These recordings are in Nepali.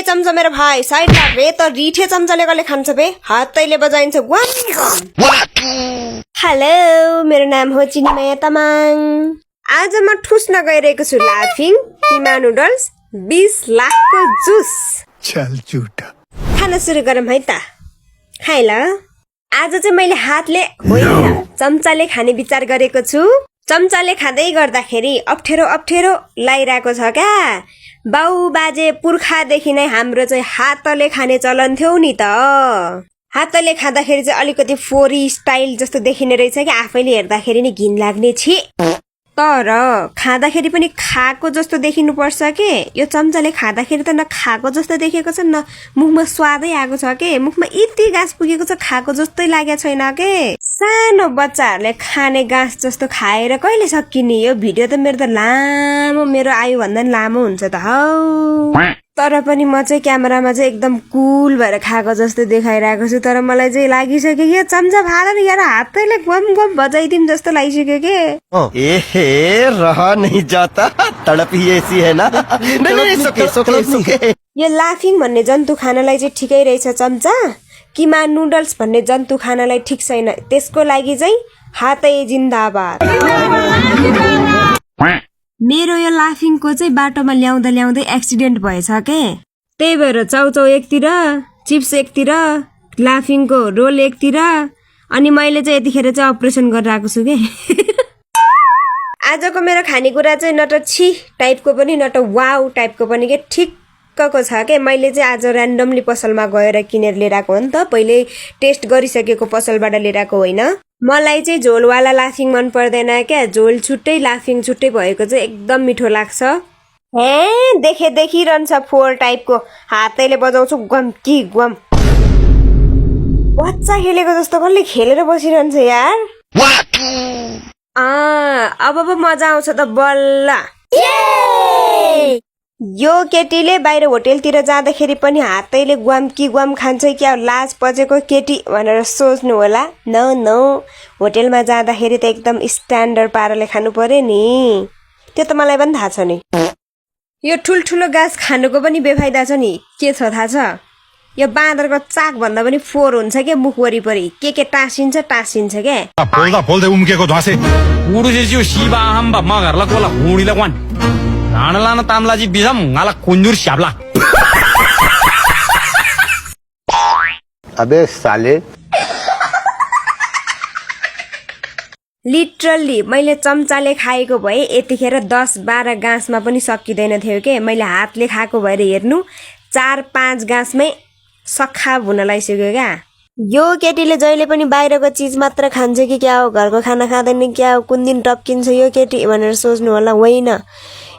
चम्चा मेरो भाइ साइड लाग रे त रिठे चम्चाले कसले खान्छ बे हातैले बजाइन्छ ग्वाम हेलो मेरो नाम हो चिनीमाया तामाङ आज म ठुस्न गइरहेको छु लाफिङ किमा नुडल्स 20 लाखको जुस चल झुटा खान सुरु गरौँ है त खाइ ल आज चाहिँ मैले हातले होइन चम्चाले खाने विचार गरेको छु चम्चाले खाँदै गर्दाखेरि अप्ठ्यारो लागिरहेको छ क्या बाउ बाजे पुर्खादेखि नै हाम्रो चाहिँ हातले खाने चलन थियो नि त हातले खाँदाखेरि चाहिँ अलिकति फोरी स्टाइल जस्तो देखिने रहेछ कि आफैले हेर्दाखेरि नि घिन लाग्ने छि तर खाँदाखेरि पनि खाएको जस्तो देखिनु पर्छ के यो चम्चाले खाँदाखेरि त न खाएको जस्तो देखेको छ न मुखमा स्वादै आएको छ के मुखमा यति गाँस पुगेको छ खाएको जस्तै लागेको छैन के सानो बच्चाहरूले खाने गाँस जस्तो खाएर कहिले सकिने यो भिडियो त मेरो त लामो मेरो आयु भन्दा नि लामो हुन्छ त हौ तर पनि म चाहिँ क्यामेरामा चाहिँ एकदम कुल भएर खाएको जस्तो देखाइरहेको छु तर मलाई चाहिँ लागिसक्यो कि चम्चा फालेर यार हातैले गम गम बजाइदिम जस्तो लागिसक्यो के ए रहा नहीं जाता तड़प ही ऐसी है ना नहीं यो लाफिङ भन्ने जन्तु खानलाई चाहिँ ठिकै रहेछ चम्चा किमा नुडल्स भन्ने जन्तु खानलाई ठिक छैन त्यसको लागि चाहिँ हातै जिन्दाबाद मेरो यो लाफिङको चाहिँ बाटोमा ल्याउँदै एक्सिडेन्ट भएछ के त्यही भएर चाउचाउ एकतिर चिप्स एकतिर लाफिङको रोल एकतिर अनि मैले चाहिँ यतिखेर चाहिँ अपरेसन गरेर आएको छु के आजको मेरो खानेकुरा चाहिँ न त छि टाइपको पनि न त वाउ टाइपको पनि के ठिक्कको छ के मैले चाहिँ आज र्यान्डमली पसलमा गएर किनेर लिएर आएको हो नि त पहिले टेस्ट गरिसकेको पसलबाट लिएर आएको होइन मलाई चाहिँ झोलवाला लाफिङ मन पर्दैन क्या झोल छुट्टै लाफिङ छुट्टै भएको चाहिँ एकदम मिठो लाग्छ हे देखिरहन्छ फोर टाइपको हातैले बजाउँछु गम कि गम बच्चा खेलेको जस्तो कसले खेलेर बसिरहन्छ यार अब मजा आउँछ त बल्ल यो केटीले बाहिर होटेलतिर जाँदाखेरि पनि हातैले ग्वाम कि ग्वाम खान्छ क्या लाज पचेको केटी भनेर सोच्नु होला नो होटेलमा जाँदाखेरि त एकदम स्ट्यान्डर्ड पाराले खानु पर्यो नि त्यो त मलाई पनि थाहा छ नि यो ठुल्ठुलो गाँस खानुको पनि बेफाइदा छ नि के छ थाहा छ यो बाँदरको चाक भन्दा पनि फोर हुन्छ के मुख वरिपरि के टाँसिन्छ क्या बोल्दै उम्केको ध्वासे उडुजेसी शिवा हम्बा मगरला कोला हुडीला क्वान राणलाना तामलाजी बिजम ngala kunjur syabla अबे साले लिटरली मैले चम्चाले खाएको भए यतिखेर 10-12 गाँसमा पनि सकिँदैन थियो के मैले हातले खाएको भएर हेर्नु 4-5 गाँसमै सखा हुन लागिसक्यो क्या यो केटीले जहिले पनि बाहिरको चिज मात्र खान्छ कि क्या हो घरको खाना खाँदैन क्या हो कुन दिन टप्किन्छ यो केटी भनेर सोच्नु होला होइन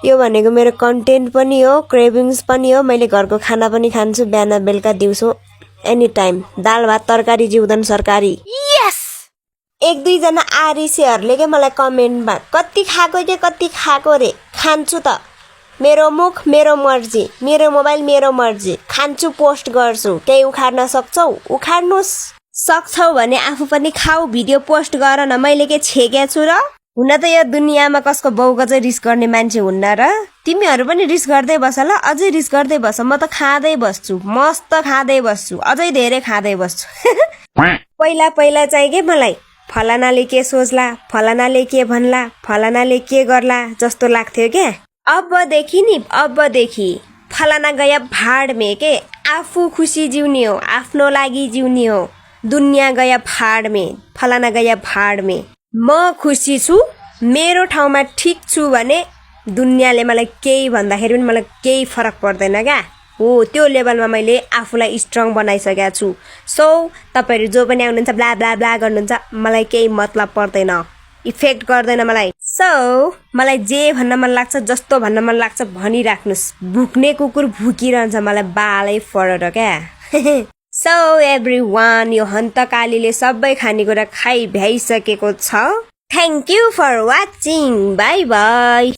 यो भनेको मेरो कन्टेन्ट पनि हो क्रेभिङ्स पनि हो मैले घरको खाना पनि खान्छु बिहान बेलुका दिउँसो एनी टाइम दाल भात तरकारी जिउदन सरकारी यस 1-2 जना आरिसेहरूले के मलाई कमेन्टमा कति खाएको रे खान्छु त मेरो मुख मेरो मर्जी मेरो मोबाइल मेरो मर्जी खान्छु पोस्ट गर्छु केही उखाड्न सक्छौ उखाड्नुस् सक्छौ भने आफू पनि खाऊ भिडियो पोस्ट गर न मैले के छेक्या छु र हुन त यो दुनियाँमा कसको बाउको चाहिँ रिस गर्ने मान्छे हुन्न र तिमीहरू पनि रिस गर्दै बस ल अझै रिस गर्दै बस म त खाँदै बस्छु मस्त खाँदै बस्छु अझै धेरै खाँदै बस्छु पहिला चाहिँ के मलाई फलानाले के सोच्ला फलानाले के भन्ला फलानाले के गर्ला जस्तो लाग्थ्यो क्या अबदेखि फलाना गया भाड में के आफू खुसी जिउने हो आफ्नो लागि जिउने हो दुनिया गया भाड में फलाना गया भाड में म खुसी छु मेरो ठाउँमा ठिक छु भने दुनियाँले मलाई केही भन्दाखेरि पनि मलाई केही फरक पर्दैन क्या हो त्यो लेभलमा मैले आफूलाई स्ट्रङ बनाइसकेको छु सो तपाईहरु जो पनि आउनुहुन्छ ब्ला ब्ला ब्ला गर्नुहुन्छ मलाई केही मतलब पर्दैन इफेक्ट गर्दैन मलाई सो मलाई जे भन्न मन लाग्छ जस्तो भन्न मन लाग्छ भनिराख्नुस् भुक्ने कुकुर भुकिरहन्छ मलाई बालै फरक क्या सो एभ्रीवान यो हन्तकालीले सबै खानेकुरा खाइ भ्याइसकेको छ thank you for watching bye by